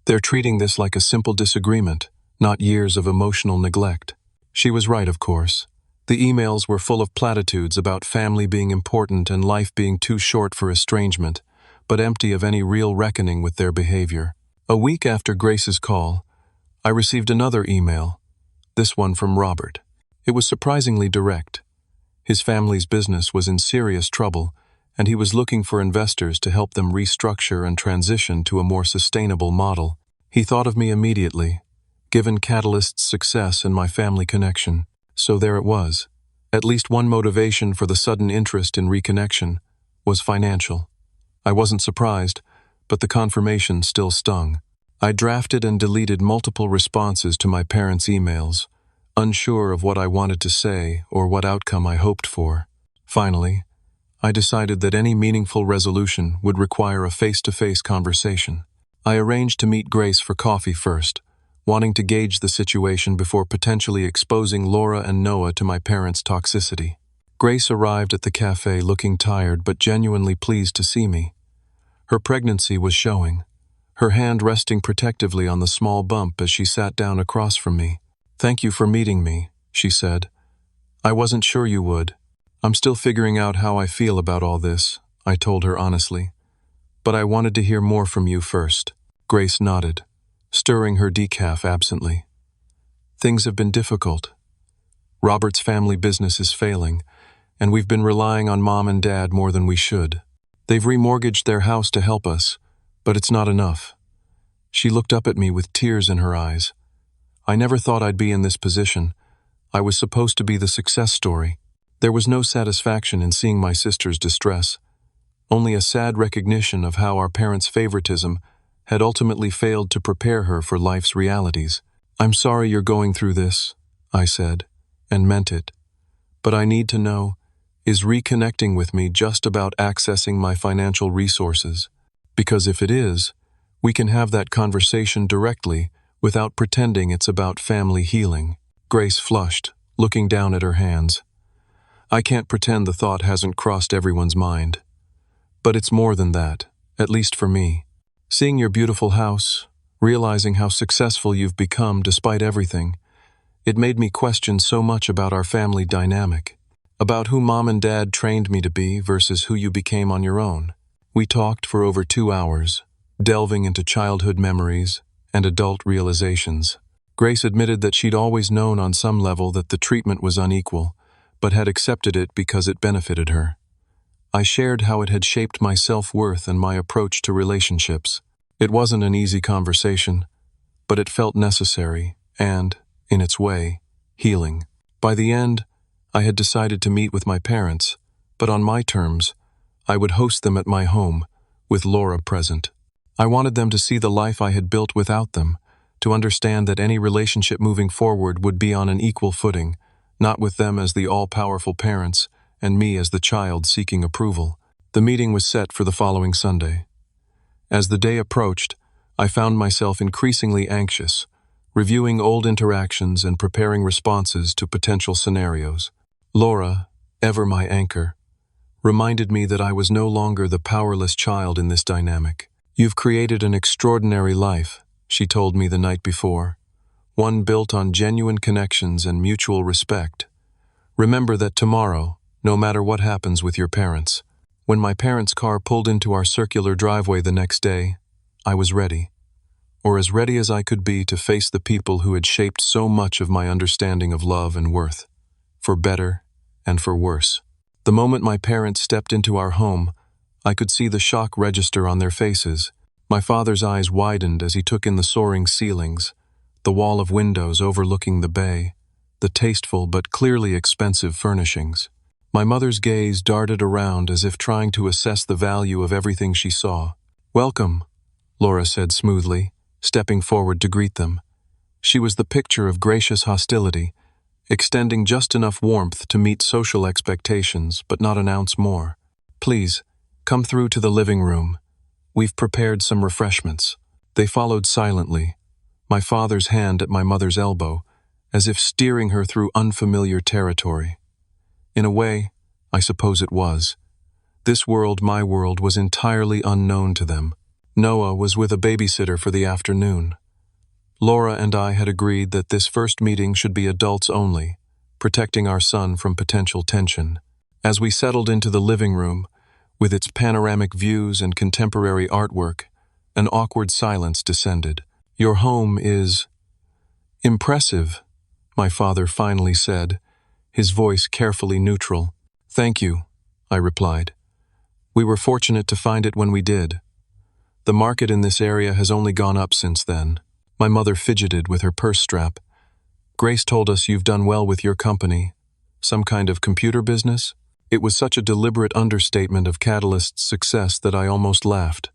"They're treating this like a simple disagreement, not years of emotional neglect." She was right, of course. The emails were full of platitudes about family being important and life being too short for estrangement, but empty of any real reckoning with their behavior. A week after Grace's call, I received another email, this one from Robert. It was surprisingly direct. His family's business was in serious trouble, and he was looking for investors to help them restructure and transition to a more sustainable model. He thought of me immediately, given Catalyst's success and my family connection. So there it was. At least one motivation for the sudden interest in reconnection was financial. I wasn't surprised, but the confirmation still stung. I drafted and deleted multiple responses to my parents' emails, unsure of what I wanted to say or what outcome I hoped for. Finally, I decided that any meaningful resolution would require a face-to-face conversation. I arranged to meet Grace for coffee first, wanting to gauge the situation before potentially exposing Laura and Noah to my parents' toxicity. Grace arrived at the cafe looking tired but genuinely pleased to see me. Her pregnancy was showing, her hand resting protectively on the small bump as she sat down across from me. "Thank you for meeting me," she said. "I wasn't sure you would. I'm still figuring out how I feel about all this," I told her honestly. "But I wanted to hear more from you first." Grace nodded, stirring her decaf absently. "Things have been difficult. Robert's family business is failing, and we've been relying on Mom and Dad more than we should. They've remortgaged their house to help us, but it's not enough." She looked up at me with tears in her eyes. "I never thought I'd be in this position. I was supposed to be the success story." There was no satisfaction in seeing my sister's distress, only a sad recognition of how our parents' favoritism had ultimately failed to prepare her for life's realities. "I'm sorry you're going through this," I said, and meant it. "But I need to know, is reconnecting with me just about accessing my financial resources? Because if it is, we can have that conversation directly without pretending it's about family healing." Grace flushed, looking down at her hands. "I can't pretend the thought hasn't crossed everyone's mind. But it's more than that, at least for me. Seeing your beautiful house, realizing how successful you've become despite everything, it made me question so much about our family dynamic, about who Mom and Dad trained me to be versus who you became on your own." We talked for over 2 hours, delving into childhood memories and adult realizations. Grace admitted that she'd always known on some level that the treatment was unequal, but had accepted it because it benefited her. I shared how it had shaped my self-worth and my approach to relationships. It wasn't an easy conversation, but it felt necessary and, in its way, healing. By the end, I had decided to meet with my parents, but on my terms. I would host them at my home, with Laura present. I wanted them to see the life I had built without them, to understand that any relationship moving forward would be on an equal footing, not with them as the all-powerful parents and me as the child seeking approval. The meeting was set for the following Sunday. As the day approached, I found myself increasingly anxious, reviewing old interactions and preparing responses to potential scenarios. Laura, ever my anchor, reminded me that I was no longer the powerless child in this dynamic. "You've created an extraordinary life," she told me the night before, "one built on genuine connections and mutual respect. Remember that tomorrow, no matter what happens with your parents." When my parents' car pulled into our circular driveway the next day, I was ready, or as ready as I could be to face the people who had shaped so much of my understanding of love and worth, for better and for worse. The moment my parents stepped into our home, I could see the shock register on their faces. My father's eyes widened as he took in the soaring ceilings, the wall of windows overlooking the bay, the tasteful but clearly expensive furnishings. My mother's gaze darted around as if trying to assess the value of everything she saw. "Welcome," Laura said smoothly, stepping forward to greet them. She was the picture of gracious hostility, extending just enough warmth to meet social expectations, but not an ounce more. "Please, come through to the living room. We've prepared some refreshments." They followed silently, my father's hand at my mother's elbow, as if steering her through unfamiliar territory. In a way, I suppose it was. This world, my world, was entirely unknown to them. Noah was with a babysitter for the afternoon. Laura and I had agreed that this first meeting should be adults only, protecting our son from potential tension. As we settled into the living room, with its panoramic views and contemporary artwork, an awkward silence descended. "Your home is impressive," my father finally said, his voice carefully neutral. "Thank you," I replied. "We were fortunate to find it when we did. The market in this area has only gone up since then." My mother fidgeted with her purse strap. "Grace told us you've done well with your company. Some kind of computer business?" It was such a deliberate understatement of Catalyst's success that I almost laughed.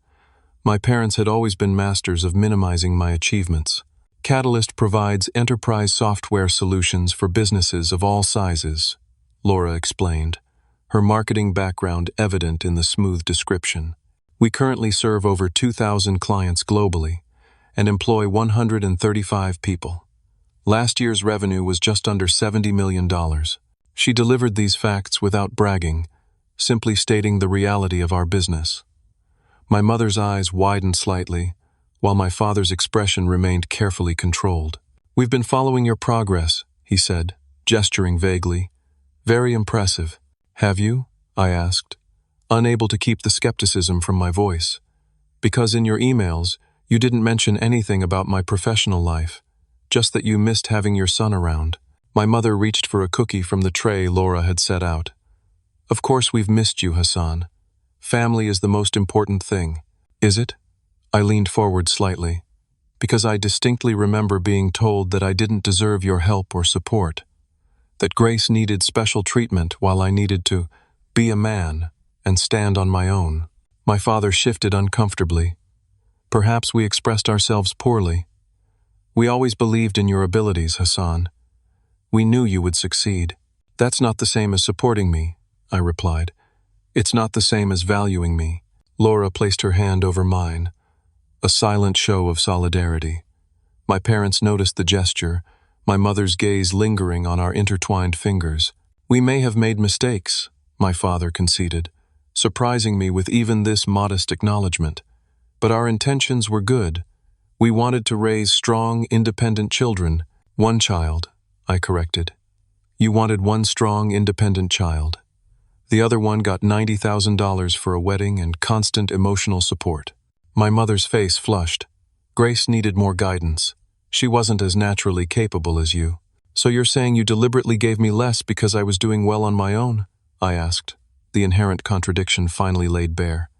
My parents had always been masters of minimizing my achievements. "Catalyst provides enterprise software solutions for businesses of all sizes," Laura explained, her marketing background evident in the smooth description. "We currently serve over 2,000 clients globally and employ 135 people. Last year's revenue was just under $70 million. She delivered these facts without bragging, simply stating the reality of our business. My mother's eyes widened slightly, while my father's expression remained carefully controlled. "We've been following your progress," he said, gesturing vaguely. "Very impressive." "Have you?" I asked, unable to keep the skepticism from my voice. "Because in your emails, you didn't mention anything about my professional life, just that you missed having your son around." My mother reached for a cookie from the tray Laura had set out. "Of course we've missed you, Hassan. Family is the most important thing." "Is it?" I leaned forward slightly, because I distinctly remember being told that I didn't deserve your help or support, that Grace needed special treatment while I needed to be a man and stand on my own. My father shifted uncomfortably. "Perhaps we expressed ourselves poorly. We always believed in your abilities, Hassan. We knew you would succeed." "That's not the same as supporting me," I replied. "It's not the same as valuing me." Laura placed her hand over mine, a silent show of solidarity. My parents noticed the gesture, my mother's gaze lingering on our intertwined fingers. "We may have made mistakes," my father conceded, surprising me with even this modest acknowledgement. "But our intentions were good. We wanted to raise strong, independent children." "One child," I corrected. "You wanted one strong, independent child. The other one got $90,000 for a wedding and constant emotional support." My mother's face flushed. "Grace needed more guidance. She wasn't as naturally capable as you." "So you're saying you deliberately gave me less because I was doing well on my own?" I asked, the inherent contradiction finally laid bare.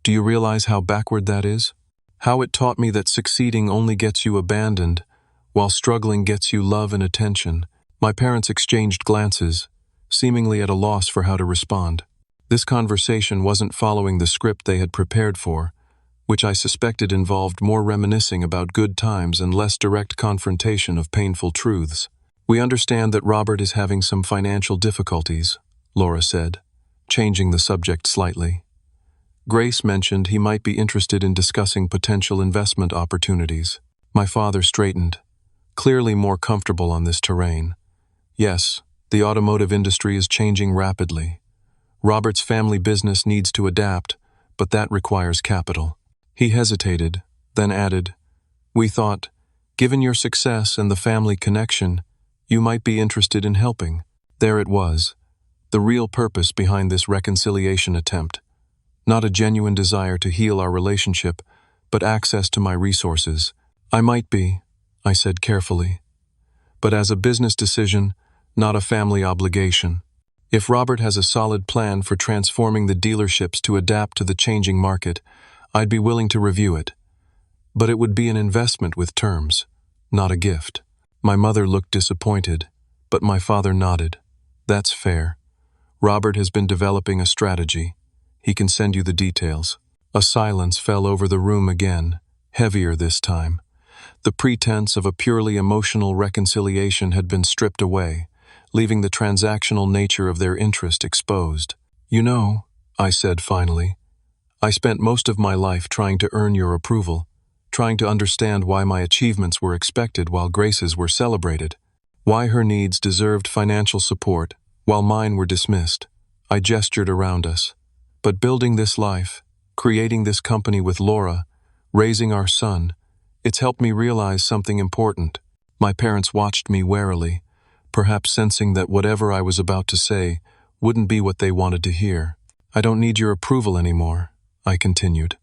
"Do you realize how backward that is? How it taught me that succeeding only gets you abandoned, while struggling gets you love and attention." My parents exchanged glances, seemingly at a loss for how to respond. This conversation wasn't following the script they had prepared for, which I suspected involved more reminiscing about good times and less direct confrontation of painful truths. "We understand that Robert is having some financial difficulties," Laura said, changing the subject slightly. "Grace mentioned he might be interested in discussing potential investment opportunities." My father straightened, clearly more comfortable on this terrain. "Yes, the automotive industry is changing rapidly. Robert's family business needs to adapt, but that requires capital." He hesitated, then added, "We thought, given your success and the family connection, you might be interested in helping." There it was, the real purpose behind this reconciliation attempt. Not a genuine desire to heal our relationship, but access to my resources. "I might be," I said carefully, "but as a business decision, not a family obligation. If Robert has a solid plan for transforming the dealerships to adapt to the changing market, I'd be willing to review it. But it would be an investment with terms, not a gift." My mother looked disappointed, but my father nodded. "That's fair. Robert has been developing a strategy. He can send you the details." A silence fell over the room again, heavier this time. The pretense of a purely emotional reconciliation had been stripped away, leaving the transactional nature of their interest exposed. "You know," I said finally, "I spent most of my life trying to earn your approval, trying to understand why my achievements were expected while Grace's were celebrated, why her needs deserved financial support while mine were dismissed." I gestured around us. "But building this life, creating this company with Laura, raising our son, it's helped me realize something important." My parents watched me warily, perhaps sensing that whatever I was about to say wouldn't be what they wanted to hear. "I don't need your approval anymore," I continued.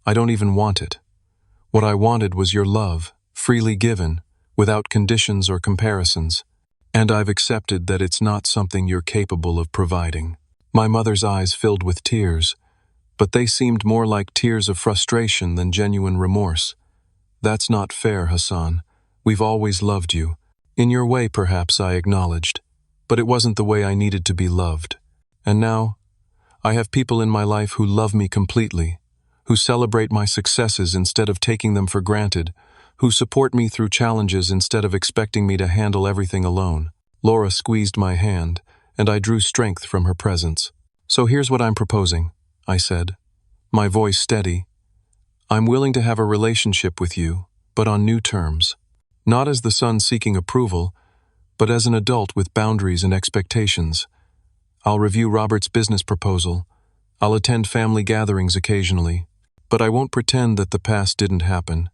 "I don't even want it. What I wanted was your love, freely given, without conditions or comparisons. And I've accepted that it's not something you're capable of providing." My mother's eyes filled with tears, but they seemed more like tears of frustration than genuine remorse. "That's not fair, Hassan. We've always loved you. In your way, perhaps," I acknowledged, "but it wasn't the way I needed to be loved. And now, I have people in my life who love me completely, who celebrate my successes instead of taking them for granted, who support me through challenges instead of expecting me to handle everything alone." Laura squeezed my hand, and I drew strength from her presence. "So here's what I'm proposing," I said, my voice steady. "I'm willing to have a relationship with you, but on new terms. Not as the son seeking approval, but as an adult with boundaries and expectations. I'll review Robert's business proposal. I'll attend family gatherings occasionally, but I won't pretend that the past didn't happen,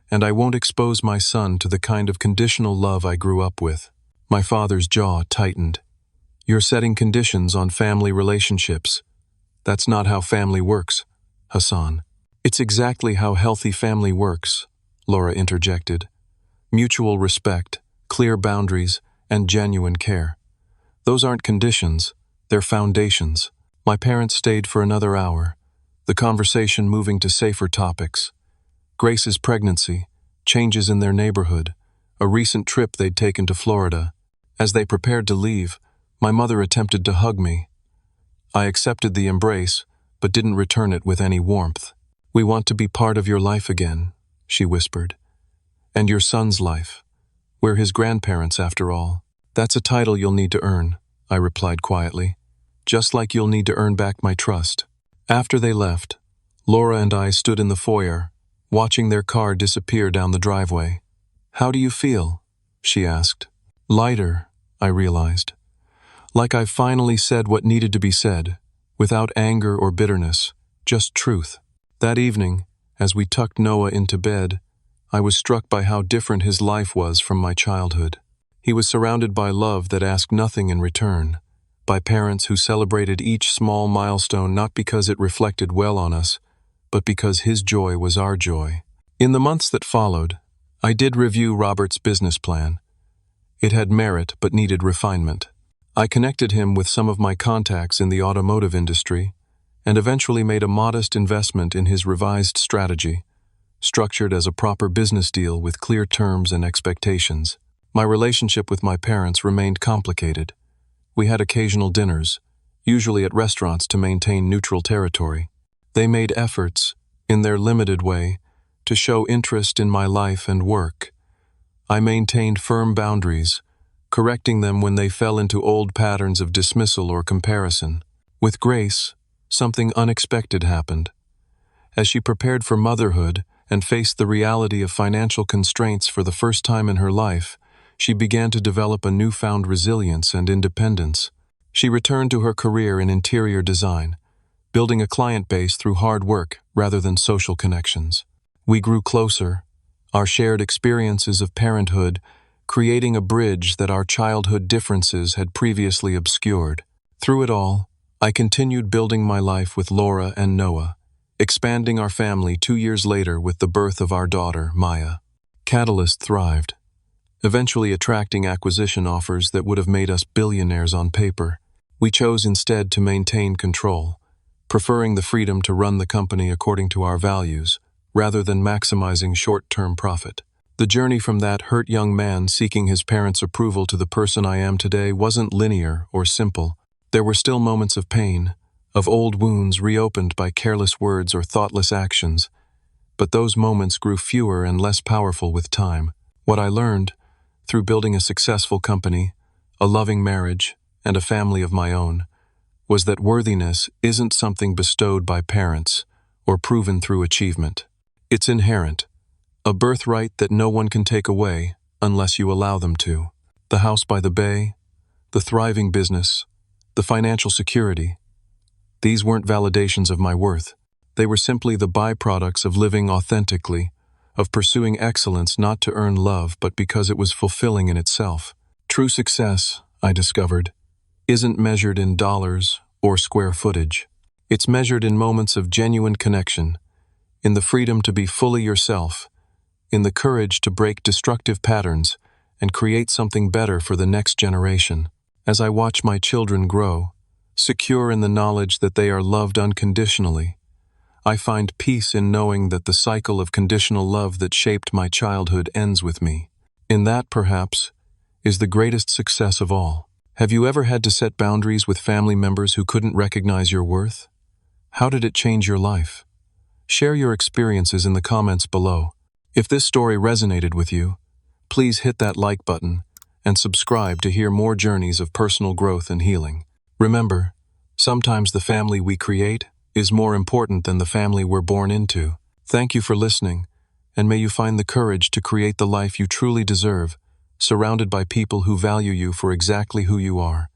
and I won't expose my son to the kind of conditional love I grew up with." My father's jaw tightened. "You're setting conditions on family relationships. That's not how family works, Hassan." "It's exactly how healthy family works," Laura interjected. "Mutual respect, clear boundaries, and genuine care. Those aren't conditions, they're foundations." My parents stayed for another hour, the conversation moving to safer topics. Grace's pregnancy, changes in their neighborhood, a recent trip they'd taken to Florida. As they prepared to leave, my mother attempted to hug me. I accepted the embrace, but didn't return it with any warmth. "We want to be part of your life again," she whispered. "And your son's life. We're his grandparents, after all." "That's a title you'll need to earn," I replied quietly. "Just like you'll need to earn back my trust." After they left, Laura and I stood in the foyer, watching their car disappear down the driveway. "How do you feel?" she asked. "Lighter," I realized. "Like I've finally said what needed to be said, without anger or bitterness, just truth." That evening, as we tucked Noah into bed, I was struck by how different his life was from my childhood. He was surrounded by love that asked nothing in return, by parents who celebrated each small milestone not because it reflected well on us, but because his joy was our joy. In the months that followed, I did review Robert's business plan. It had merit but needed refinement. I connected him with some of my contacts in the automotive industry, and eventually made a modest investment in his revised strategy, structured as a proper business deal with clear terms and expectations. My relationship with my parents remained complicated. We had occasional dinners, usually at restaurants to maintain neutral territory. They made efforts, in their limited way, to show interest in my life and work. I maintained firm boundaries, correcting them when they fell into old patterns of dismissal or comparison. With Grace, something unexpected happened. As she prepared for motherhood and faced the reality of financial constraints for the first time in her life, she began to develop a newfound resilience and independence. She returned to her career in interior design, building a client base through hard work rather than social connections. We grew closer, our shared experiences of parenthood creating a bridge that our childhood differences had previously obscured. Through it all, I continued building my life with Laura and Noah, expanding our family 2 years later with the birth of our daughter, Maya. Catalyst thrived, eventually attracting acquisition offers that would have made us billionaires on paper. We chose instead to maintain control, preferring the freedom to run the company according to our values, rather than maximizing short-term profit. The journey from that hurt young man seeking his parents' approval to the person I am today wasn't linear or simple. There were still moments of pain, of old wounds reopened by careless words or thoughtless actions. but those moments grew fewer and less powerful with time. What I learned, through building a successful company, a loving marriage, and a family of my own, was that worthiness isn't something bestowed by parents or proven through achievement. It's inherent, a birthright that no one can take away unless you allow them to. The house by the bay, the thriving business, the financial security, these weren't validations of my worth. They were simply the byproducts of living authentically, of pursuing excellence not to earn love but because it was fulfilling in itself. True success, I discovered, isn't measured in dollars or square footage. It's measured in moments of genuine connection, in the freedom to be fully yourself, in the courage to break destructive patterns and create something better for the next generation. As I watch my children grow, secure in the knowledge that they are loved unconditionally, I find peace in knowing that the cycle of conditional love that shaped my childhood ends with me. In that, perhaps, is the greatest success of all. Have you ever had to set boundaries with family members who couldn't recognize your worth? How did it change your life? Share your experiences in the comments below. If this story resonated with you, please hit that like button and subscribe to hear more journeys of personal growth and healing. Remember, sometimes the family we create is more important than the family we're born into. Thank you for listening, and may you find the courage to create the life you truly deserve, surrounded by people who value you for exactly who you are.